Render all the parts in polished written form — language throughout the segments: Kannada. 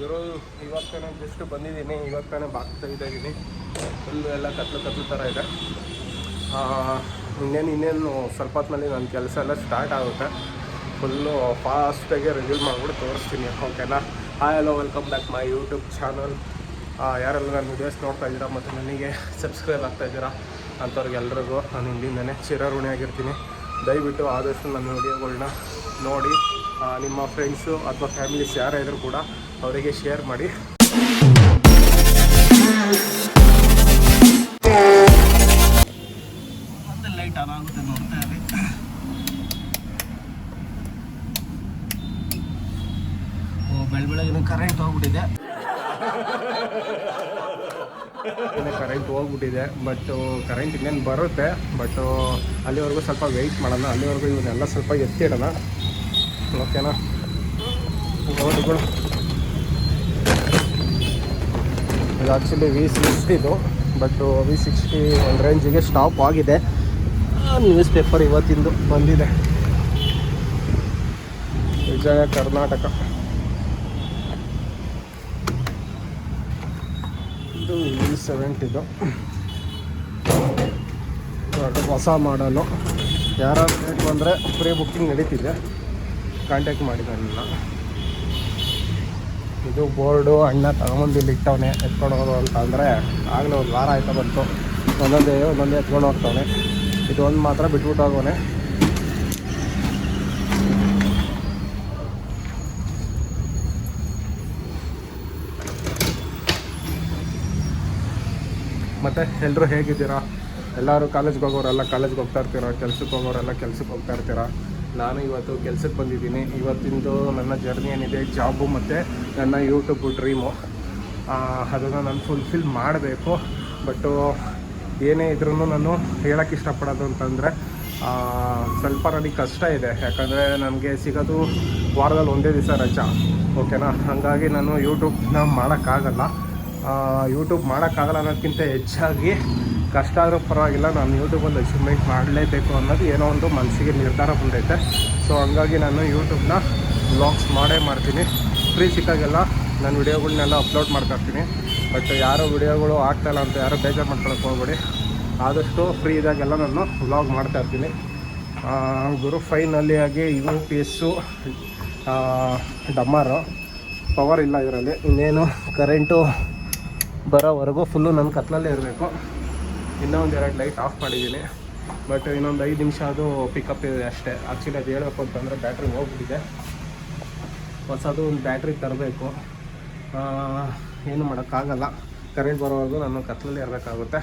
ಗುರು ಇವಾಗ ತಾನೇ ಜಸ್ಟ್ ಬಂದಿದ್ದೀನಿ. ಇವಾಗ ತಾನೇ ಬಾಕ್ಸ್ ತೆಗಿತಾ ಇದ್ದೀನಿ. ಫುಲ್ಲು ಎಲ್ಲ ಕತ್ಲು ಥರ ಇದೆ. ಇನ್ನೇನು ಸ್ವಲ್ಪ ಹೊತ್ತಿನಲ್ಲಿ ನನ್ನ ಕೆಲಸ ಎಲ್ಲ ಸ್ಟಾರ್ಟ್ ಆಗುತ್ತೆ. ಫುಲ್ಲು ಫಾಸ್ಟಾಗಿ ರಿವ್ಯೂ ಮಾಡಿಬಿಟ್ಟು ತೋರಿಸ್ತೀನಿ. ಓಕೆನಾ? Hi hello, welcome back my YouTube channel. ಯಾರೆಲ್ಲ ನನ್ನ ವೀಡಿಯೋಸ್ ನೋಡ್ತಾ ಇದ್ದೀರಾ ಮತ್ತು ನನಗೆ ಸಬ್ಸ್ಕ್ರೈಬ್ ಆಗ್ತಾಯಿದ್ದೀರಾ ಅಂಥವ್ರಿಗೆಲ್ರಿಗೂ ನಾನು ಹಿಂದಿಂದನೇ ಚಿರಋಣಿಯಾಗಿರ್ತೀನಿ. ದಯವಿಟ್ಟು ಆದಷ್ಟು ನನ್ನ ವೀಡಿಯೋಗಳನ್ನ ನೋಡಿ ನಿಮ್ಮ ಫ್ರೆಂಡ್ಸು ಅಥವಾ ಫ್ಯಾಮಿಲೀಸ್ ಯಾರೇ ಇದ್ರೂ ಕೂಡ ಅವರಿಗೆ ಶೇರ್ ಮಾಡಿ. ಒಂದು ಲೈಟ್ ಆನ್ ಆಗುತ್ತೆ ನೋಡ್ತಾ ಇರಿ. ಬೆಳಗ್ಗೆ ಕರೆಂಟ್ ಹೋಗ್ಬಿಟ್ಟಿದೆ. ಬಟ್ ಕರೆಂಟ್ ಇನ್ನೇನು ಬರುತ್ತೆ. ಬಟ್ ಅಲ್ಲಿವರೆಗೂ ಸ್ವಲ್ಪ ವೆಯ್ಟ್ ಮಾಡೋಣ. ಅಲ್ಲಿವರೆಗೂ ಇವನ್ನೆಲ್ಲ ಸ್ವಲ್ಪ ಎತ್ತಿಡೋಣ. ಓಕೆನಾ? ನೋಡಿಗಳು, ಇದು ಆ್ಯಕ್ಚುಲಿ V60 ಇದು. ಬಟ್ V60 ಒಂದು ರೇಂಜಿಗೆ ಸ್ಟಾಪ್ ಆಗಿದೆ. ನ್ಯೂಸ್ ಪೇಪರ್ ಇವತ್ತಿಂದು ಬಂದಿದೆ. ವಿಜಯ ಕರ್ನಾಟಕ. ಇದು V70 ಇದು ಹೊಸ ಮಾಡಲು. ಯಾರಾದ್ರು ಬೇಕು ಅಂದರೆ ಪ್ರೀ ಬುಕ್ಕಿಂಗ್ ನಡೀತಿದೆ, ಕಾಂಟ್ಯಾಕ್ಟ್ ಮಾಡಿ ನನ್ನ. ಇದು ಬೋರ್ಡು ಅಣ್ಣ ತಗೊಂಬಂದು ಇಲ್ಲಿ ಇಟ್ಟವನೆ. ಎತ್ಕೊಂಡು ಹೋಗೋ ಅಂತ ಅಂದರೆ ಆಗಲೇ ಒಂದು ವಾರ ಆಯ್ತಾ ಬಂತು. ಒಂದೊಂದೇ ಎತ್ಕೊಂಡು ಹೋಗ್ತವನೆ. ಇದೊಂದು ಮಾತ್ರ ಬಿಟ್ಬಿಟ್ಟು ಹೋಗೋನೆ. ಮತ್ತು ಎಲ್ಲರೂ ಹೇಗಿದ್ದೀರಾ? ಎಲ್ಲರೂ ಕಾಲೇಜ್ಗೆ ಹೋಗೋರೆಲ್ಲ ಕಾಲೇಜ್ಗೆ ಹೋಗ್ತಾ ಇರ್ತೀರಾ, ಕೆಲ್ಸಕ್ಕೆ ಹೋಗೋರೆಲ್ಲ ಕೆಲ್ಸಕ್ಕೆ ಹೋಗ್ತಾ ಇರ್ತೀರಾ. ನಾನು ಇವತ್ತು ಕೆಲ್ಸಕ್ಕೆ ಬಂದಿದ್ದೀನಿ. ಇವತ್ತಿಂದು ನನ್ನ ಜರ್ನಿ ಏನಿದೆ, ಜಾಬು ಮತ್ತು ನನ್ನ ಯೂಟ್ಯೂಬ್ ಡ್ರೀಮು, ಅದನ್ನು ನಾನು ಫುಲ್ಫಿಲ್ ಮಾಡಬೇಕು. ಬಟ್ಟು ಏನೇ ಇದ್ರೂ ನಾನು ಹೇಳೋಕ್ಕೆ ಇಷ್ಟಪಡೋದು ಅಂತಂದರೆ ಸ್ವಲ್ಪ ನನಗೆ ಕಷ್ಟ ಇದೆ. ಯಾಕಂದರೆ ನನಗೆ ಸಿಗೋದು ವಾರದಲ್ಲಿ ಒಂದೇ ದಿವಸ ರಜಾ. ಓಕೆನಾ? ಹಾಗಾಗಿ ನಾನು ಯೂಟ್ಯೂಬ್ನ ಮಾಡೋಕ್ಕಾಗಲ್ಲ. ಯೂಟ್ಯೂಬ್ ಮಾಡೋಕ್ಕಾಗಲ್ಲ ಅನ್ನೋದಕ್ಕಿಂತ ಹೆಚ್ಚಾಗಿ ಕಷ್ಟ ಆದರೂ ಪರವಾಗಿಲ್ಲ, ನಾನು ಯೂಟ್ಯೂಬಲ್ಲಿ ಅಚೀವ್ಮೆಂಟ್ ಮಾಡಲೇಬೇಕು ಅನ್ನೋದು ಏನೋ ಒಂದು ಮನಸ್ಸಿಗೆ ನಿರ್ಧಾರ ಬಂದೈತೆ. ಸೊ ಹಂಗಾಗಿ ನಾನು ಯೂಟ್ಯೂಬ್ನ ವ್ಲಾಗ್ಸ್ ಮಾಡ್ತೀನಿ. ಫ್ರೀ ಸಿಕ್ಕಾಗೆಲ್ಲ ನಾನು ವಿಡಿಯೋಗಳ್ನೆಲ್ಲ ಅಪ್ಲೋಡ್ ಮಾಡ್ತಾಯಿರ್ತೀನಿ. ಬಟ್ ಯಾರೋ ವಿಡಿಯೋಗಳು ಆಗ್ತಾಯಿಲ್ಲ ಅಂತ ಯಾರೋ ಬೇಜಾರು ಮಾಡ್ಕೊಳಕ್ಕೆ ಹೋಗ್ಬೇಡಿ. ಆದಷ್ಟು ಫ್ರೀ ಇದ್ದಾಗೆಲ್ಲ ನಾನು ವ್ಲಾಗ್ ಮಾಡ್ತಾಯಿರ್ತೀನಿ. ಗುರು ಫೈನಲ್ಲಿ ಆಗಿ UPS ಡಮ್ಮರು ಪವರ್ ಇಲ್ಲ ಇದರಲ್ಲಿ. ಇನ್ನೇನು ಕರೆಂಟು ಬರೋವರೆಗೂ ಫುಲ್ಲು ನನ್ನ ಕತ್ಲಲ್ಲೇ ಇರಬೇಕು. ಇನ್ನೂ ಒಂದು 2 ಲೈಟ್ ಆಫ್ ಮಾಡಿದ್ದೀನಿ. ಬಟ್ ಇನ್ನೊಂದು 5 ನಿಮಿಷ ಅದು ಪಿಕಪ್ ಇದೆ ಅಷ್ಟೇ. ಆ್ಯಕ್ಚುಲಿ ಅದು ಹೇಳಬೇಕು ಅಂತಂದರೆ ಬ್ಯಾಟ್ರಿ ಹೋಗ್ಬಿಟ್ಟಿದೆ. ಹೊಸದು ಒಂದು ಬ್ಯಾಟ್ರಿ ತರಬೇಕು. ಏನು ಮಾಡೋಕ್ಕಾಗಲ್ಲ. ಕರೆಂಟ್ ಬರೋವರೆಗೂ ನಾನು ಕತ್ಲಲ್ಲೇ ಇರಬೇಕಾಗುತ್ತೆ.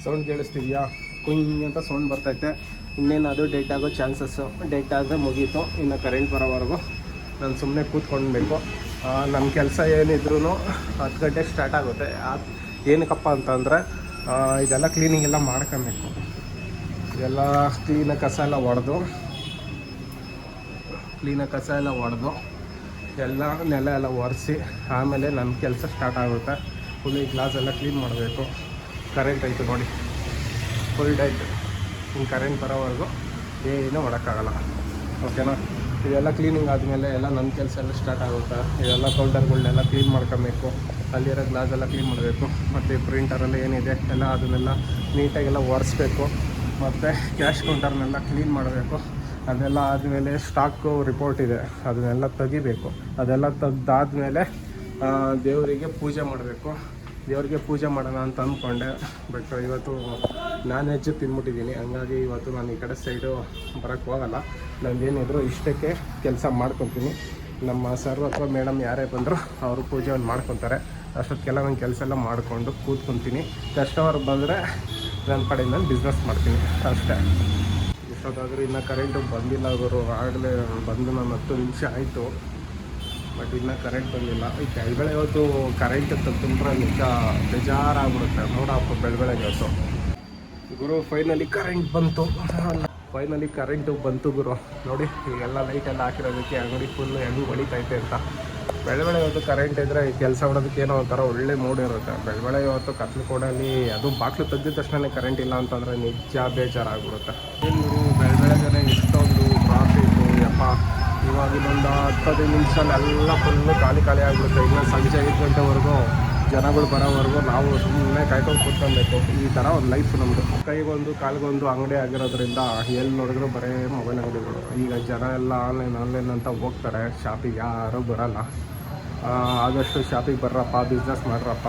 ಸೌಂಡ್ ಕೇಳಿಸ್ತಿದೆಯಾ? ಕುಂಗ್ ಅಂತ ಸೌಂಡ್ ಬರ್ತೈತೆ. ಇನ್ನೇನು ಅದು ಡೆಡ್ ಆಗೋ ಚಾನ್ಸಸ್ಸು. ಡೆಡ್ ಆದರೆ ಮುಗೀತು. ಇನ್ನು ಕರೆಂಟ್ ಬರೋವರೆಗೂ ನಾನು ಸುಮ್ಮನೆ ಕೂತ್ಕೊಳ್ಬೇಕು. ನಮ್ಮ ಕೆಲಸ ಏನಿದ್ರೂ 10 ಗಂಟೆಗೆ ಸ್ಟಾರ್ಟ್ ಆಗುತ್ತೆ. ಏನಕ್ಕಪ್ಪ ಅಂತಂದರೆ ಇದೆಲ್ಲ ಕ್ಲೀನಿಂಗ್ ಎಲ್ಲ ಮಾಡ್ಕೊಬೇಕು. ಇದೆಲ್ಲ ಕ್ಲೀನಾಗಿ ಕಸ ಎಲ್ಲ ಹೊಡೆದು ಎಲ್ಲ ನೆಲ ಎಲ್ಲ ಒರೆಸಿ ಆಮೇಲೆ ನನ್ನ ಕೆಲಸ ಸ್ಟಾರ್ಟ್ ಆಗುತ್ತೆ. ಫುಲ್ ಈ ಗ್ಲಾಸ್ ಎಲ್ಲ ಕ್ಲೀನ್ ಮಾಡಬೇಕು. ಕರೆಂಟ್ ಆಯಿತು ನೋಡಿ, ಫುಲ್ ಡೈಟ್. ಇನ್ನು ಕರೆಂಟ್ ಬರೋವರೆಗೂ ಏನೂ ಮಾಡೋಕ್ಕಾಗಲ್ಲ. ಓಕೆನಾ? ಇದೆಲ್ಲ ಕ್ಲೀನಿಂಗ್ ಆದಮೇಲೆ ಎಲ್ಲ ನನ್ನ ಕೆಲಸ ಎಲ್ಲ ಸ್ಟಾರ್ಟ್ ಆಗುತ್ತೆ. ಇದೆಲ್ಲ ಕೌಂಟರ್ಗಳನ್ನೆಲ್ಲ ಕ್ಲೀನ್ ಮಾಡ್ಕೊಬೇಕು. ಅಲ್ಲಿರೋ ಗ್ಲಾಸ್ ಎಲ್ಲ ಕ್ಲೀನ್ ಮಾಡಬೇಕು. ಮತ್ತು ಪ್ರಿಂಟರಲ್ಲಿ ಏನಿದೆ ಎಲ್ಲ ಅದನ್ನೆಲ್ಲ ನೀಟಾಗೆಲ್ಲ ಒರೆಸ್ಬೇಕು. ಮತ್ತು ಕ್ಯಾಶ್ ಕೌಂಟರ್ನೆಲ್ಲ ಕ್ಲೀನ್ ಮಾಡಬೇಕು. ಅದೆಲ್ಲ ಆದಮೇಲೆ ಸ್ಟಾಕು ರಿಪೋರ್ಟ್ ಇದೆ, ಅದನ್ನೆಲ್ಲ ತೆಗಿಬೇಕು. ಅದೆಲ್ಲ ತೆಗ್ದಾದ್ಮೇಲೆ ದೇವರಿಗೆ ಪೂಜೆ ಮಾಡಬೇಕು. ದೇವರಿಗೆ ಪೂಜೆ ಮಾಡೋಣ ಅಂತ ಅಂದ್ಕೊಂಡೆ. ಬಟ್ ಇವತ್ತು ನಾನ್ ವೆಜ್ ತಿಂದ್ಬಿಟ್ಟಿದ್ದೀನಿ. ಹಂಗಾಗಿ ಇವತ್ತು ನಾನು ಈ ಕಡೆ ಸೈಡು ಬರೋಕ್ಕೆ ಹೋಗಲ್ಲ. ನಂದೇನಿದ್ರು ಇಷ್ಟಕ್ಕೆ ಕೆಲಸ ಮಾಡ್ಕೊತೀನಿ. ನಮ್ಮ ಸರ್ ಅಥವಾ ಮೇಡಮ್ ಯಾರೇ ಬಂದರೂ ಅವರು ಪೂಜೆ ಒಂದು ಮಾಡ್ಕೊತಾರೆ. ಅಷ್ಟೊತ್ತಿಗೆಲ್ಲ ನಾನು ಕೆಲಸ ಎಲ್ಲ ಮಾಡಿಕೊಂಡು ಕೂತ್ಕೊತೀನಿ. ಕಸ್ಟಮರ್ ಬಂದರೆ ನನ್ನ ಕಡೆ ನಾನು ಬಿಸ್ನೆಸ್ ಮಾಡ್ತೀನಿ ಅಷ್ಟೇ. ಇಷ್ಟೊತ್ತಾದರೂ ಇನ್ನೂ ಕರೆಂಟು ಬಂದಿಲ್ಲ ಗುರು. ಆಗಲೇ ಬಂದು ನಾನು 10 ನಿಮಿಷ ಆಯಿತು. ಬಟ್ ಇನ್ನೂ ಕರೆಂಟ್ ಬಂದಿಲ್ಲ. ಈ ಬೆಳಗ್ಗೆ ಇವತ್ತು ಕರೆಂಟ್ ತಂದ್ರೆ ನಿಜ ಬೇಜಾರಾಗ್ಬಿಡುತ್ತೆ. ನೋಡಪ್ಪ ಬೆಳಗ್ಗೆ ಇವತ್ತು ಗುರು ಫೈನಲಿ ಕರೆಂಟ್ ಬಂತು ಗುರು. ನೋಡಿ ಈಗೆಲ್ಲ ಲೈಟೆಲ್ಲ ಹಾಕಿರೋದಕ್ಕೆ ಅಂಗಡಿ ಫುಲ್ಲು ಹೆಂಗೆ ಹೊಡಿತೈತೆ ಅಂತ. ಬೆಳಗ್ಗೆ ಇವತ್ತು ಕರೆಂಟ್ ಇದ್ದರೆ ಈ ಕೆಲಸ ಮಾಡೋದಕ್ಕೆ ಏನೋ ಒಂಥರ ಒಳ್ಳೆ ಮೂಡ್ ಇರುತ್ತೆ. ಬೆಳಗ್ಗೆ ಇವತ್ತು ಕತ್ಲು ಕೋಡಲ್ಲಿ ಅದು ಬಾಕ್ಲು ತೆಗೆದ ತಕ್ಷಣ ಕರೆಂಟ್ ಇಲ್ಲ ಅಂತಂದರೆ ನಿಜ ಬೇಜಾರಾಗ್ಬಿಡುತ್ತೆ. ಏನು ಬೆಳಗ್ಗೆನೇ ಇಷ್ಟೊಂದು ಟ್ರಾಫಿಕ್ಕು ಯಪ್ಪ. ಇವಾಗ ಇನ್ನೊಂದು 10 ನಿಮಿಷಲ್ಲೆಲ್ಲ ಫುಲ್ಲು ಖಾಲಿ ಆಗಿಬಿಡುತ್ತೆ. ಇನ್ನು ಸಂಜೆ 5 ಗಂಟೆವರೆಗೂ ಜನಗಳು ಬರೋವರೆಗೂ ನಾವು ಸುಮ್ಮನೆ ಕಾಯ್ಕೊಂಡು ಕೂತ್ಕೊಬೇಕು. ಈ ಥರ ಒಂದು ಲೈಫ್ ನಮ್ಮದು. ಕೈಗೊಂದು ಕಾಲಿಗೊಂದು ಅಂಗಡಿ ಆಗಿರೋದ್ರಿಂದ ಎಲ್ಲಿ ನೋಡಿದ್ರು ಬರೀ ಮೊಬೈಲ್ ಅಂಗಡಿಗಳು. ಈಗ ಜನ ಎಲ್ಲ ಆನ್ಲೈನ್ ಅಂತ ಹೋಗ್ತಾರೆ, ಶಾಪಿಗೆ ಯಾರೂ ಬರೋಲ್ಲ. ಆದಷ್ಟು ಶಾಪಿಗೆ ಬರ್ರಪ್ಪ, ಬಿಸ್ನೆಸ್ ಮಾಡ್ರಪ್ಪ,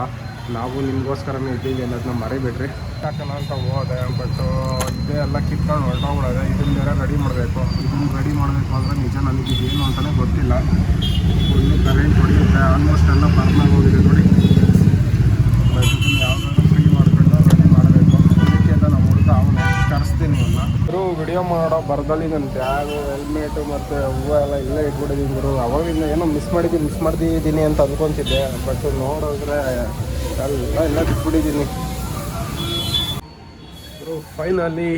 ನಾವು ನಿಮಗೋಸ್ಕರನೇ ಇದ್ದೀವಿ ಅನ್ನೋದನ್ನ ಮರಿಬೇಡ್ರಿ. ಹಾಕೋಣ ಅಂತ ಹೋದೆ, ಬಟ್ ಇದೇ ಎಲ್ಲ ಕಿತ್ಕೊಂಡು ಹೊರಟೋಗ್ಬಿಡೋದೆ. ಇದನ್ನ ಬೇರೆ ರೆಡಿ ಮಾಡಬೇಕು. ಇದನ್ನು ರೆಡಿ ಮಾಡಬೇಕು ಅಂದರೆ ನಿಜ ನನಗೆ ಏನು ಅಂತಲೇ ಗೊತ್ತಿಲ್ಲ. ಫುಲ್ಲು ಕರೆಂಟ್ ಹೊಡೆಯುತ್ತೆ, ಆಲ್ಮೋಸ್ಟ್ ಎಲ್ಲ ಬರ್ನಾಗಿ ಹೋಗಿದೆ ನೋಡಿ. ಬಟ್ ಇದನ್ನು ಯಾವುದಾದ್ರು ಫ್ರೀ ಮಾಡ್ಕೊಂಡು ರೆಡಿ ಮಾಡಬೇಕು. ಅದಕ್ಕೆ ನಮ್ಮ ಹುಡುಗ ಅವನು ಕರೆಸ್ತೀನಿ ಅವನ್ನ. ವಿಡಿಯೋ ಮಾಡೋ ಬರದಲ್ಲಿ ನನ್ನ ಬ್ಯಾಗು, ಹೆಲ್ಮೆಟು ಮತ್ತು ಹೂವು ಎಲ್ಲ ಇಲ್ಲೇ ಇಟ್ಬಿಟ್ಟಿದ್ದೀನಿ ಗುರು. ಅವಾಗಿಂದ ಏನೋ ಮಿಸ್ ಮಾಡ್ತಿದ್ದೀನಿ ಅಂತ ಅಂದ್ಕೊತಿದ್ದೆ. ಬಟ್ ನೋಡಿದ್ರೆ ಎಲ್ಲ ಬಿಟ್ಬಿಟ್ಟಿದ್ದೀನಿ ಗುರು. ಫೈನಲಿ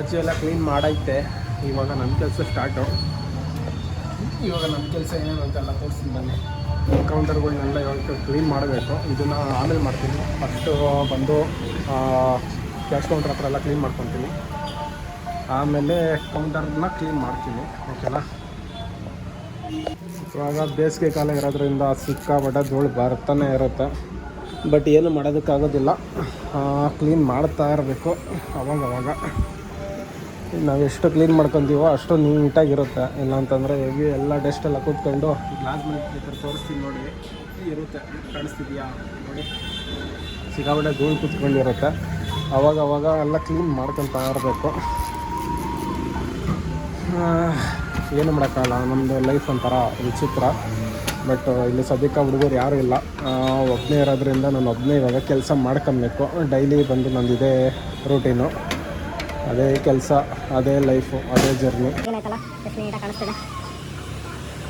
ಅಜ್ಜಿ ಎಲ್ಲ ಕ್ಲೀನ್ ಮಾಡೈತೆ. ಇವಾಗ ನನ್ನ ಕೆಲಸ ಸ್ಟಾರ್ಟು. ಇವಾಗ ನನ್ನ ಕೆಲಸ ಏನೇನು ಅಂತೆಲ್ಲ ತೋರಿಸ್ತೀನಿ ಬನ್ನಿ. ಕೌಂಟರ್ಗಳನ್ನೆಲ್ಲ ಇವಾಗ ಕ್ಲೀನ್ ಮಾಡಬೇಕು. ಇದನ್ನು ಆಮೇಲೆ ಮಾಡ್ತೀನಿ. ಫಸ್ಟು ಬಂದು ಕ್ಯಾಶ್ ಕೌಂಟರ್ ಹತ್ರ ಎಲ್ಲ ಕ್ಲೀನ್ ಮಾಡ್ಕೊತೀನಿ. ಆಮೇಲೆ ಕೌಂಟರ್ನ ಕ್ಲೀನ್ ಮಾಡ್ತೀನಿ. ಓಕೆನಾ. ಇವಾಗ ಬೇಸಿಗೆ ಕಾಲ ಇರೋದ್ರಿಂದ ಸಿಕ್ಕಾಪಟ್ಟೆ ಧೂಳು ಬರ್ತಾನೆ ಇರುತ್ತೆ. ಬಟ್ ಏನು ಮಾಡೋದಕ್ಕಾಗೋದಿಲ್ಲ, ಕ್ಲೀನ್ ಮಾಡ್ತಾ ಇರಬೇಕು. ಅವಾಗ ನಾವು ಎಷ್ಟು ಕ್ಲೀನ್ ಮಾಡ್ಕೊತೀವೋ ಅಷ್ಟು ನೀಟಾಗಿರುತ್ತೆ. ಇಲ್ಲಾಂತಂದರೆ ಹೇಗೆ ಎಲ್ಲ ಡಸ್ಟೆಲ್ಲ ಕೂತ್ಕೊಂಡು ಗ್ಲಾಸ್ ಮೇಲೆ ತೋರಿಸ್ತೀನಿ ನೋಡಿ ಇರುತ್ತೆ. ಕಾಣಿಸ್ತಿದೆಯಾ ನೋಡಿ, ಸಿಕ್ಕಾಪಟ್ಟೆ ಧೂಳು ಕೂತ್ಕೊಂಡಿರುತ್ತೆ. ಅವಾಗ ಎಲ್ಲ ಕ್ಲೀನ್ ಮಾಡ್ಕೊತಾ ಇರಬೇಕು. ಏನು ಮಾಡೋಕ್ಕಾಗಲ್ಲ, ನಮ್ಮದು ಲೈಫ್ ಒಂಥರ ವಿಚಿತ್ರ. ಬಟ್ ಇಲ್ಲಿ ಸದ್ಯಕ್ಕೆ ಹುಡುಗರು ಯಾರೂ ಇಲ್ಲ, ಒಬ್ಬನೇ ಇರೋದ್ರಿಂದ ನಾನು ಒಬ್ಬನೇ ಇವಾಗ ಕೆಲಸ ಮಾಡ್ಕೊಬೇಕು. ಡೈಲಿ ಬಂದು ನಂದಿದೆ ರೂಟೀನು, ಅದೇ ಕೆಲಸ, ಅದೇ ಲೈಫು, ಅದೇ ಜರ್ನಿ. ಏನಾಯ್ತಲ್ಲ ಎಷ್ಟು ನೀಟಾಗಿ ಕಾಣಿಸ್ತಿದೆ.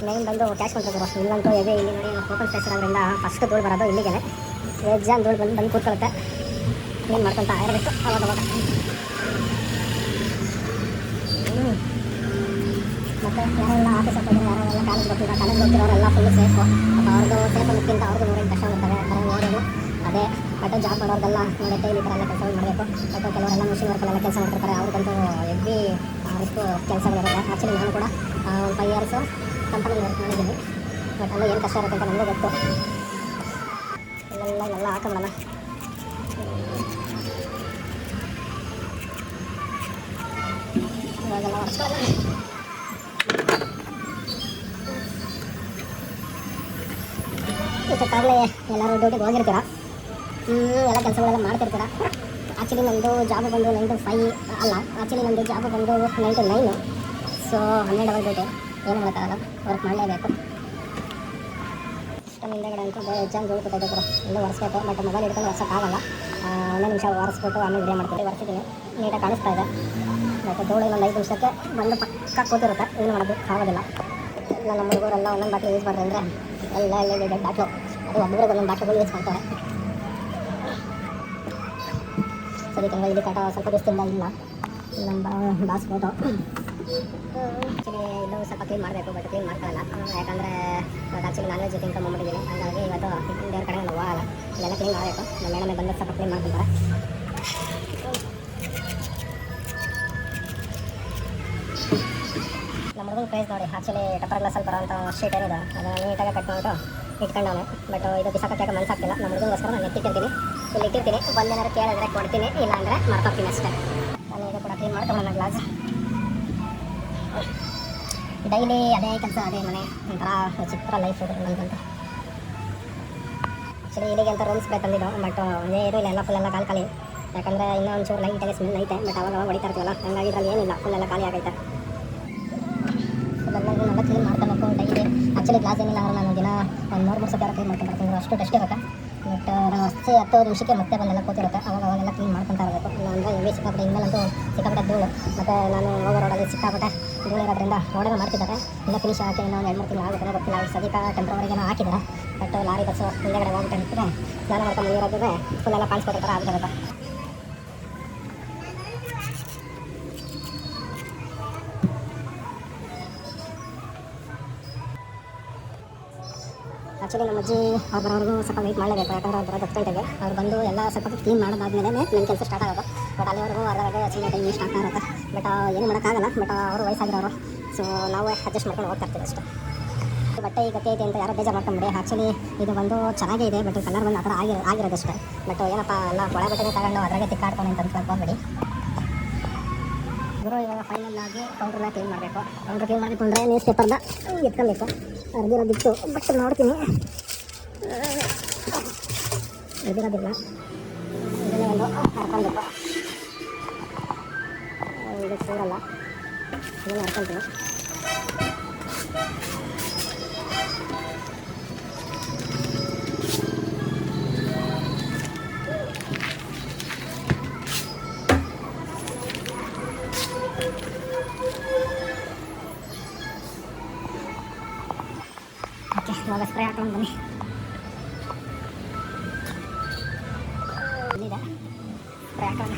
ಮೇನ್ ಬಂದು ಕ್ಯಾಶ್ ಕೌಂಟರ್ ಇಲ್ಲಂತೂ ಹೇಗೆ ಇಲ್ಲಿ ನೋಡಿ ಓಪನ್ ಸ್ಪೇಸ್ ಇರೋದ್ರಿಂದ ಫಸ್ಟ್ ಧೂಳು ಬರೋದು ಇಲ್ಲಿಗೆ. ಎಕ್ಸಾಮ್ ಧೂಳು ಬಂದು ಕೂತ್ಕೊಳ್ಳುತ್ತೆ. ಕ್ಲೀನ್ ಮಾಡ್ಕೊತಾ ಇರಬೇಕು ಅವಾಗ. ಮತ್ತು ಯಾರೆಲ್ಲ ಆಫೀಸ್ ಹೋಗ್ತಿದ್ರು, ಯಾರೆಲ್ಲ ಕಾಲೇಜ್ ಹೋಗ್ತಿರೋರೆಲ್ಲ ಫುಲ್ಲು ಸೇಫು. ಅವ್ರದ್ದು ಸೇಫ್ ಅನ್ನೋದಕ್ಕಿಂತ ಅವ್ರದ್ದು ನೋಡಿದ ಕಷ್ಟ ಇರ್ತವೆ. ಓಡೋದು ಅದೇ. ಬಟ್ ಜಾಬ್ ಮಾಡೋರಿಗೆಲ್ಲ ನೋಡಿ ಡೈಲಿ ಈ ಥರ ಎಲ್ಲ ಕೆಲಸ ಮಾಡಬೇಕು. ಮತ್ತು ಕೆಲವರೆಲ್ಲ ಮಿಷಿನ್ ವರ್ಕಲ್ಲೆಲ್ಲ ಕೆಲಸ ಮಾಡ್ತಿರ್ತಾರೆ. ಅವ್ರಿಗಂತೂ ಹೆವಿ ರಿಸ್ಕ್ ಕೆಲಸಗಳಿರುತ್ತೆ. ಆ್ಯಕ್ಚುಲಿ ನಾನು ಕೂಡ ಒಂದು 5 ಇಯರ್ಸು ಕಂಪನಿಲಿ ವರ್ಕ್ ಮಾಡಿದ್ದೀನಿ. ಬಟ್ ಅಲ್ಲಿ ಏನು ಕಷ್ಟ ಇರುತ್ತೆ ಅಂತ ನನಗೂ ಗೊತ್ತು. ಎಲ್ಲ ಹಾಕೊಂಬಿಡೋಣ. ಇವಾಗೆಲ್ಲ ಹೊರ್ಸ್ಕೊಳ್ಳೋಣ. ಇಷ್ಟಕ್ಕಾಗಲೇ ಎಲ್ಲರೂ ಡ್ಯೂಟಿಗೆ ಹೋಗಿರ್ತೀರ, ಎಲ್ಲ ಕೆಲಸಗಳೆಲ್ಲ ಮಾಡ್ತಿರ್ತೀರ. ಆ್ಯಕ್ಚುಲಿ ನಮ್ಮದು ಜಾಬ್ ಬಂದು 9 to 5 ಅಲ್ಲ, ಆ್ಯಕ್ಚುಲಿ ನಮ್ಮದು ಜಾಬ್ ಬಂದು 9 to 9. So 12 hour duty. ಏನು ಮಾಡೋಕ್ಕಾಗಲ್ಲ, ವರ್ಕ್ ಮಾಡಲೇಬೇಕು. ಇಷ್ಟ ಹಿಂದೆಗಡೆ ಅಂತೂ ಎಕ್ಸಾಮ್ ಧೂಳು ಕೂತೈತೆ ಕೂಡ ಇನ್ನೂ ಒರೆಸ್ಬೇಕು. ಬಟ್ ಮೊಬೈಲ್ ಹಿಡ್ಕೊಂಡು ಒರೆಸೋಕ್ಕಾಗಲ್ಲ. 1 ನಿಮಿಷ ಒರೆಸ್ಬಿಟ್ಟು ಆಮೇಲೆ ವಿಡಿಯೋ ಮಾಡ್ತೀವಿ. ಒರೆಸಿದ್ದೀನಿ, ನೀಟಾಗಿ ಕಾಣಿಸ್ತಾ ಇದೆ. ಬಟ್ ಧೂಳು ಇನ್ನೊಂದು 5 ನಿಮಿಷಕ್ಕೆ ಬಂದು ಪಕ್ಕ ಕೂತಿರುತ್ತೆ. ಏನು ಮಾಡೋದು ಆಗೋದಿಲ್ಲ. ಇಲ್ಲ ನಮ್ಮ ಹುಡುಗರೆಲ್ಲ ಒಂದೊಂದು ಬಾಟ್ಲು ಯೂಸ್ ಮಾಡಿದ್ರೆ ಅಂದರೆ ಎಲ್ಲ ಬಾಟ್ಲು, ಅದು ಒಬ್ಬೊಬ್ಬರಿಗೆ ಒಂದೊಂದು ಬಾಟ್ಲುಗಳು ಯೂಸ್ ಮಾಡ್ತಾರೆ. ಸರಿ ತಿಂಗಳು ಇಲ್ಲಿ ಕಾಟ ಸ್ವಲ್ಪ ದಿವಸದಿಂದ ಇಲ್ಲ. ನಮ್ಮ ಬಾಸ್ ಫೋಟೋ ಆ್ಯಕ್ಚುಲಿ ಇಲ್ಲೂ ಸ್ವಲ್ಪ ಕ್ಲೀನ್ ಮಾಡಬೇಕು. ಬಟ್ ಕ್ಲೀನ್ ಮಾಡ್ಕೊಳ್ಳಲ್ಲ, ಯಾಕಂದರೆ ಇವತ್ತು ಆ್ಯಕ್ಚುಲಿ ನಾನ್ ವೆಜ್ ತಿನ್ಕೊಂಡು ಬಂದ್ಬಿಟ್ಟಿದ್ದೀನಿ. ಹಾಗಾಗಿ ಇವತ್ತು ದೇವ್ರ ಕಡೆ ನಾವು ಹೋಗಲ್ಲ. ಇಲ್ಲೆಲ್ಲ ಕ್ಲೀನ್ ಮಾಡಬೇಕು. ನಮ್ಮ ಮೇಡಮೇ ಬಂದು ಸ್ವಲ್ಪ ಕ್ಲೀನ್ ಮಾಡ್ತಿದ್ದಾರೆ. ನಮ್ಮ ಹುಡುಗನ ಪ್ರೈಸ್ ನೋಡಿ. ಆ್ಯಕ್ಚುಲಿ ಟಪ್ಪರ್ ಗ್ಲಾಸಲ್ಲಿ ಬರೋಂಥ ಶೀಟ್ ಏನಿದೆ ಅದನ್ನು ನೀಟಾಗಿ ಕಟ್ ಮಾಡಿಬಿಟ್ಟು ಇಟ್ಕೊಂಡವನು. ಬಟ್ ಇದು ಬಿಸಾಕಕ್ಕೆ ಮನಸ್ಸಾಗ್ತಿಲ್ಲ. ನಮ್ಮ ಹುಡುಗನಿಗೋಸ್ಕರ ನಾನು ಎತ್ತಿಟ್ಟಿರ್ತೀನಿ, ಇಲ್ಲಿ ಇಟ್ಟಿರ್ತೀನಿ. ಬಂದೇನಾದ್ರು ಕೇಳಿದ್ರೆ ಕೊಡ್ತೀನಿ, ಇಲ್ಲಾಂದರೆ ಮರ್ತೋಗ್ತೀನಿ ಅಷ್ಟೇ. ನಾನು ಇದು ಕೂಡ ಕ್ಲೀನ್ ಮಾಡ್ಕೊಳ್ಳೋಣ ಗ್ಲಾಸ್. ಡೈಲಿ ಅದೇ ಕೆಲಸ, ಅದೇ ಮನೆ, ಒಂಥರ ವಿಚಿತ್ರ ಲೈಫ್ ಇದೆ ನನಗಂತ. ಆ್ಯಕ್ಚುಲಿ ಇಲ್ಲಿಗೆ ಅಂತ ರೂಮ್ಸ್ ಬೇಕಂದಿದ್ದು. ಬಟ್ ಏನೂ ಇಲ್ಲ, ಎಲ್ಲ ಫುಲ್ಲೆಲ್ಲ ಖಾಲಿ. ಯಾಕಂದರೆ ಇನ್ನೂ ಒಂಚೂರು ಲೈಟಾಗಿ ಸ್ಮೆಲ್ ಐತೆ. ಬಟ್ ಅವಾಗ ಹೊಡಿತಾ ಇರ್ತೀವಲ್ಲ, ಹಂಗಾಗಿ ಇದರಲ್ಲಿ ಏನಿಲ್ಲ, ಫುಲ್ಲೆಲ್ಲ ಖಾಲಿ ಆಗೈತೆ. ಎಲ್ಲ ಕ್ಲೀನ್ ಮಾಡ್ಕೊಬೇಕು ಡೈಲಿ. ಆ್ಯಕ್ಚುಲಿ ಗ್ಲಾಸ್ ಏನಿಲ್ಲ ಅಂದ್ರೆ ನಾನು ದಿನ ಒಂದು 3 ಸತಿ ಕ್ಲೀನ್ ಮಾಡ್ಕೊಂಡ್ಬರ್ತೀನಿ. ಅಷ್ಟು ಡಸ್ಟ್ ಇರುತ್ತೆ. ಬಟ್ ನಾವು 10 ನಿಮಿಷಕ್ಕೆ ಮತ್ತೆ ಬಂದೆಲ್ಲ ಕೂತಿರುತ್ತೆ. ಅವಾಗೆಲ್ಲ ಕ್ಲೀನ್ ಮಾಡ್ಕೊತಾ ಇರಬೇಕು. ಇಲ್ಲ ಅಂದರೆ ಹೆವಿ ಸಿಕ್ಕಾಪಟ್ಟೆ ಇನ್ಮೇಲಂತೂ ಸಿಕ್ಕಾಪಟ್ಟೆ ಧೂಳು. ಮತ್ತು ನಾನು ಹೋಗೋ ರೋಡಲ್ಲಿ ಸಿಕ್ಕಾಪಟ್ಟೆ ಧೂಳು ಇರೋದ್ರಿಂದ ರೋಡನ್ನು ಮಾಡ್ತಿದ್ದಾರೆ. ಇನ್ನೂ ಫಿನಿಶ್ ಹಾಕಿ ಇನ್ನೂ 2-3 ತಿಂಗಳು ಆಗುತ್ತೆ ಗೊತ್ತಿಲ್ಲ. ಸದ್ಯಕ್ಕೆ ಟೆಂಪ್ರವರಿಗೇನೋ ಹಾಕಿದ್ದಾರೆ. ಬಟ್ ಲಾರಿ ಬಸ್ಸು ಹಿಂದೆಗಡೆ ಹೋಗ್ಬಿಟ್ಟು ನಿಂತಿದ್ರೆ ಸ್ನಾನ ಮಾಡ್ಕೊಂಡು ನೀರಾದ್ರೆ ಫುಲ್ಲೆಲ್ಲ ಕಾಣಿಸ್ಕೊತಿರ್ತಾರೆ. ಆಗಿರುತ್ತೆ. ಆ್ಯಕ್ಚುಲಿ ನಮ್ಮ ಅಜ್ಜಿ ಅವ್ರು ಬರೋವರೆಗೂ ಸ್ವಲ್ಪ ವೆಯ್ಟ್ ಮಾಡಲೇಬೇಕು. ಯಾಕಂದರೆ ಅವ್ರು ಬರೋದು 10 ಗಂಟೆಗೆ. ಅವ್ರು ಬಂದು ಎಲ್ಲ ಸ್ವಲ್ಪ ಕ್ಲೀನ್ ಮಾಡೋದಾದ್ಮೇಲೆ ನನ್ನ ಕೆಲಸ ಸ್ಟಾರ್ಟ್ ಆಗೋದು. ಬಟ್ ಅಲ್ಲಿವರೆಗೂ ಅರ್ಧವಾಗಿ ಸುಮ್ಮನೆ ಟೈಮ್ ಸ್ಟಾರ್ಟ್ ಆಗುತ್ತೆ. ಬಟ್ ಏನು ಮಾಡೋಕ್ಕಾಗಲ್ಲ. ಬಟ್ ಅವರು ವಯಸ್ಸಾಗಿರೋರು ಸೊ ನಾವು ಅಡ್ಜಸ್ಟ್ ಮಾಡ್ಕೊಂಡು ಹೋಗ್ತಾ ಇರ್ತೀವಿ ಅಷ್ಟೇ. ಬಟ್ಟೆ ಈಗ ಗತಿ ಐತೆ ಅಂತ ಯಾರೋ ಬೇಜಾರು ಮಾಡ್ಕೊಂಬಿಡಿ. ಆ್ಯಕ್ಚುಲಿ ಇದು ಒಂದು ಚೆನ್ನಾಗೇ ಇದೆ, ಬಟ್ ಕಲರ್ ಬಂದು ಆ ಥರ ಆಗಿರೋದಷ್ಟೇ. ಬಟ್ ಏನಪ್ಪ ಎಲ್ಲ ಒಳ ಬಟ್ಟೆನೇ ತಗೊಂಡು ಅದ್ರಾಗೆ ತಿಕ್ಕಾಡ್ತಾನೆ ಅಂತ ಹೋಗ್ಬೇಡಿ ಗುರು. ಇವಾಗ ಫೈನಲ್ ಆಗಿ ಕೌಂಟ್ರನ್ನ ಕ್ಲೀನ್ ಮಾಡಬೇಕು. ಕೌಂಟ್ರ್ ಕ್ಲೀನ್ ಮಾಡಬೇಕು ಅಂದರೆ ನ್ಯೂಸ್ ಪೇಪರ್ನ ಎತ್ಕೊಬೇಕು. ಅರ್ದಿರೋದಿತ್ತು ಬಟ್ ನೋಡ್ತೀನಿ, ಅರ್ದಿರೋದಿಲ್ಲ. ಇದನ್ನೇ ಒಂದು ಹರ್ಕೊಬೇಕು. ಇದು ಕೂರಲ್ಲ, ಇದನ್ನು ಹರ್ಕೊಳ್ತೀನಿ. ಓಕೆ, ಇವಾಗ ಸ್ಪ್ರೇ ಹಾಕೊಂಡು ಬನ್ನಿ. ಇಲ್ಲಿದೆ ಸ್ಪ್ರೇ ಹಾಕೊಂಡು.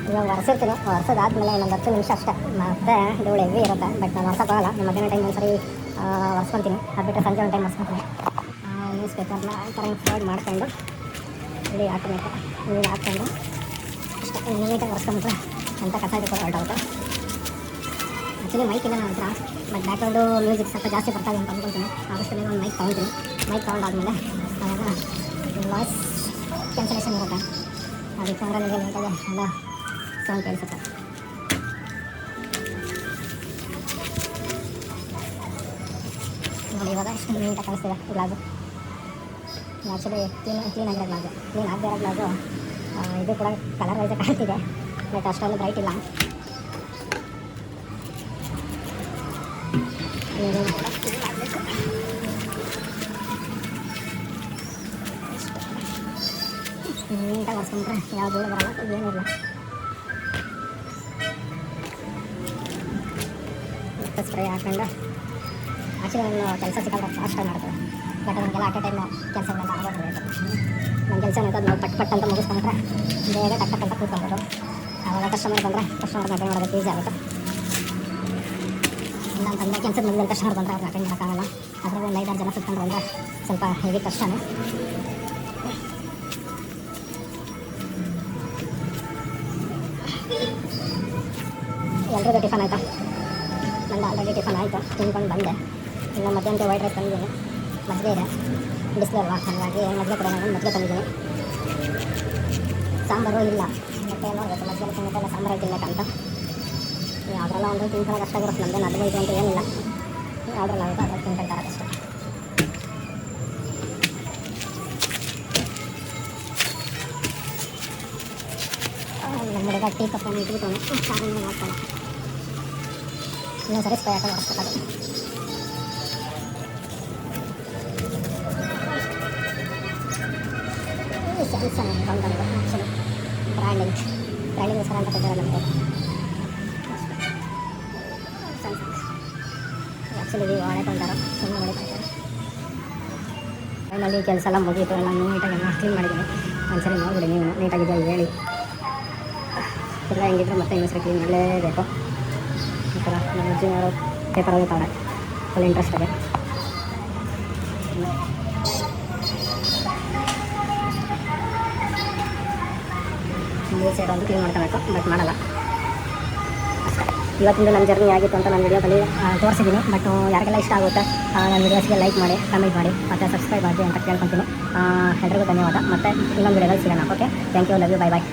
ಇವಾಗ ಒರೆಸಿರ್ತೀನಿ. ಒರೆಸೋದಾದ್ಮೇಲೆ ಇನ್ನೊಂದು 10 ನಿಮಿಷ ಅಷ್ಟೇ. ಮತ್ತೆ ಧೂಳು ಹೆವಿ ಇರುತ್ತೆ, ಬಟ್ ನಾನು ಒರೆಸೋಕ್ಕಾಗಲ್ಲ. ಮಧ್ಯಾಹ್ನ ಟೈಮ್ ಒಂದ್ಸರಿ ಒರೆಸ್ಕೊತೀನಿ. ಅದು ಬಿಟ್ಟರೆ ಸಂಜೆ ಒಂದು ಟೈಮ್ ಒರೆಸ್ಕೊತೀನಿ. ನ್ಯೂಸ್ ಪೇಪರ್ನ ಕರೆಂಟ್ ಫೋಲ್ಡ್ ಮಾಡ್ಕೊಂಡು ಇಲ್ಲಿ ಹಾಕಬೇಕು. ಇಲ್ಲಿ ಹಾಕ್ಕೊಂಡು ಅಷ್ಟೇ ನೀಟಾಗಿ ಒರೆಸ್ಕೊಂಡ್ರೆ ಅಂತ ಕಸ ಇದು ಕೂಡ ಹೊರಟೋಗುತ್ತೆ. ಆ್ಯಕ್ಚುಲಿ ಮೈಕ್ ಇಲ್ಲ ನನ್ನ ಹತ್ರ, ಬಟ್ ಬ್ಯಾಕ್ಗ್ರೌಂಡು ಮ್ಯೂಸಿಕ್ ಸ್ವಲ್ಪ ಜಾಸ್ತಿ ಬರ್ತಾವೆ ಅಂತ ಅಂದ್ಕೊಳ್ತೀನಿ. ಆದಷ್ಟು ಬೇಗ ಒಂದು ಮೈಕ್ ತೊಗೊಳ್ತೀನಿ. ಮೈಕ್ ತೊಗೊಂಡಾದ್ಮೇಲೆ ಆವಾಗ ವಾಯ್ಸ್ ಕ್ಯಾನ್ಸಲೇಷನ್ ಇರುತ್ತೆ, ಅದಕ್ಕೆ ಅಂದರೆ ನಿಮಗೆ ನೀಟಾಗಿ ಎಲ್ಲ ಸೌಂಡ್ ಕೇಳಿಸುತ್ತೆ. ನೋಡಿ ಇವಾಗ ಎಷ್ಟು ನೀಟಾಗಿ ಕಾಣಿಸ್ತಿದೆ ಗ್ಲಾಸು. ಆ್ಯಕ್ಚುಲಿ ಕ್ಲೀನ್ ಆಗಿರೋ ಗ್ಲಾಸು, ಕ್ಲೀನ್ ಆಗದೇ ಇರೋ ಗ್ಲಾಸು. ಇದು ಕೂಡ ಕಲರ್ ವೈಸಾಗಿ ಕಾಣ್ತಿದೆ, ಬಟ್ ಅಷ್ಟೊಂದು ಬ್ರೈಟ್ ಇಲ್ಲ. ನೀಟಾಗಿ ಒರೆಸ್ಕೊಂಡ್ರೆ ಯಾವ ಧೂಳು ಬರಲ್ಲ, ಏನಿಲ್ಲ. ಮತ್ತೆ ಸ್ಪ್ರೇ ಹಾಕೊಂಡು ಆಕ್ಚುಲಿ ನಾನು ಕೆಲಸ ಸಿಕ್ಕಾಗ ಫಾಸ್ಟಾಗಿ ಮಾಡ್ತೇವೆ, ಬಟ್ ನಮಗೆಲ್ಲ ಅಟ್ ಎ ಟೈಮ್ ಕೆಲಸಗಳೆಲ್ಲ ಆಗೋಗ್ಬೇಕು. ನಮ್ಮ ಕೆಲಸ ಏನಿದೆ ಅದು ನಾವು ಪಟ್ ಅಂತ ಮುಗಿಸ್ಕೊಂಡ್ರೆ ಬೇಗ ಟಕ್ ಅಂತ ಕೂತ್ಕೊಳ್ಬೋದು. ಆವಾಗ ಕಸ್ಟಮರ್ ಬಂದರೆ ಕಸ್ಟಮರ್ನ ಅಟೆಂಡ್ ಮಾಡೋದಕ್ಕೆ ಈಸಿ ಆಗುತ್ತೆ. ಇಲ್ಲ ಅಂತಂದರೆ ಕೆಲಸದ ಮಧ್ಯೆ ಕಸ್ಟಮರ್ ಬಂದರೆ ಅವ್ರನ್ನ ಅಟೆಂಡ್ ಮಾಡೋಕ್ಕಾಗಲ್ಲ. ಅದ್ರಾಗ ಒಂದು 5-6 ಜನ ಸುತ್ಕೊಂಡು ಬಂದರೆ ಸ್ವಲ್ಪ ಹೆವಿ ಕಷ್ಟನೇ. ಎಲ್ರಿಗೂ ಟಿಫನ್ ಆಯಿತಾ? ನಂದು ಆಲ್ರೆಡಿ ಟಿಫನ್ ಆಯಿತು, ತಿನ್ಕೊಂಡು ಬಂದೆ. ಇನ್ನು ಮಧ್ಯಾಹ್ನಕ್ಕೆ ವೈಟ್ ರೈಸ್ ತಂದಿದ್ದೀನಿ, ಮಜ್ಜಿಗೆ ಇದೆ, ಬಿಸಿಲು ಅಲ್ವಾ, ಹಾಗಾಗಿ ಮಜ್ಜಿಗೆ ಕೂಡ ನಾನು ಮಜ್ಜಿಗೆ ತಂದಿದ್ದೀನಿ. ಸಾಂಬಾರು ಇಲ್ಲ, ಮತ್ತೆ ನೋಡಬೇಕು ಮಜ್ಜಿಗೆ ತಿನ್ನೋಕ್ಕೆಲ್ಲ ಸಾಂಬಾರು ತಿನ್ನಬೇಕಂತ. ಯಾವುದ್ರೆಲ್ಲ ಒಂದು ತಿನ್ಕೊಳ್ಳೋಕೆ ಅಷ್ಟಾಗಿರುತ್ತೆ. ನಮ್ಮದೇನು ಅದು ಇದು ಅಂತ ಏನಿಲ್ಲ, ಯಾವುದ್ರಲ್ಲ ಆಗುತ್ತೆ ಅದ್ರಲ್ಲಿ ತಿನ್ಕೊಳ್ತಾರೆ ಅಷ್ಟೇ. ನಮ್ಮ ಹುಡುಗ ಟೀ ಕಪ್ಪನ್ನು ಇಟ್ಬಿಟ್ಟು ಸಾರನ್ನು ಮಾಡ್ತಾನೆ. ಇನ್ನೊಂದು ಸರಿ ಸ್ಪ್ರೇ ಹಾಕೊಂಡು ಹೊರಸ್ಬೇಕಾದ್ರೆ ಸ್ಯಾಮ್ಸಂಗ್ ಬಂದಂಗೆ ಆ್ಯಕ್ಚುಲಿ ಬ್ರ್ಯಾಂಡಿಂಗ್ ಸರ ಅಂತ ಕೊಟ್ಟಿದ್ದಾರೆ ನಮಗೆ. ಸ್ಯಾಮ್ಸಂಗ್ ಆ್ಯಕ್ಚುಲಿ ಹೊಡೆಕೊಂಡಾರ ಸುಮ್ಮನೆ ಹೊಡೆಕೊಂತಾರೆ. ಫೈನಲಿ ಕೆಲಸ ಎಲ್ಲ ಮುಗೀತು, ಎಲ್ಲ ನೀಟಾಗಿ ಕ್ಲೀನ್ ಮಾಡಿದ್ದೀನಿ. ಒಂದ್ಸರಿ ನೋಡ್ಬಿಡಿ ನೀವು, ನೀಟಾಗಿದೆ ಹೇಳಿ. ಎಲ್ಲ ಹೆಂಗಿದ್ರೆ ಮತ್ತೆ ಇನ್ನೊಂದ್ಸರಿ ಕ್ಲೀನ್ ಮಾಡಲೇಬೇಕು. ಈ ಥರ ನಮ್ಮ ಅಜ್ಜಿನವರು ಪೇಪರ್ ಓದ್ತಾವ್ರೆ, ಫುಲ್ ಇಂಟ್ರೆಸ್ಟ್ ಇದೆ. ಈ ಸೈಡ್ ಒಂದು ಕ್ಲೀನ್ ಮಾಡ್ಕೋಬೇಕು, ಬಟ್ ಮಾಡಲ್ಲ. ಇವತ್ತಿಂದ ನನ್ನ ಜರ್ನಿ ಆಗಿತ್ತು ಅಂತ ನಾನು ವಿಡಿಯೋದಲ್ಲಿ ತೋರಿಸಿದ್ದೀನಿ. ಬಟ್ ಯಾರಿಗೆಲ್ಲ ಇಷ್ಟ ಆಗುತ್ತೆ ನನ್ನ ವಿಡಿಯೋಸ್ಗೆ ಲೈಕ್ ಮಾಡಿ, ಕಮೆಂಟ್ ಮಾಡಿ, ಮತ್ತು ಸಬ್ಸ್ಕ್ರೈಬ್ ಮಾಡಿ ಅಂತ ಕೇಳ್ಕೊತೀನಿ. ಎಲ್ರಿಗೂ ಧನ್ಯವಾದ. ಮತ್ತು ಇನ್ನೊಂದು ವಿಡಿಯೋದಲ್ಲಿ ಸಿಗೋಣ. Okay, thank you, love you, bye bye.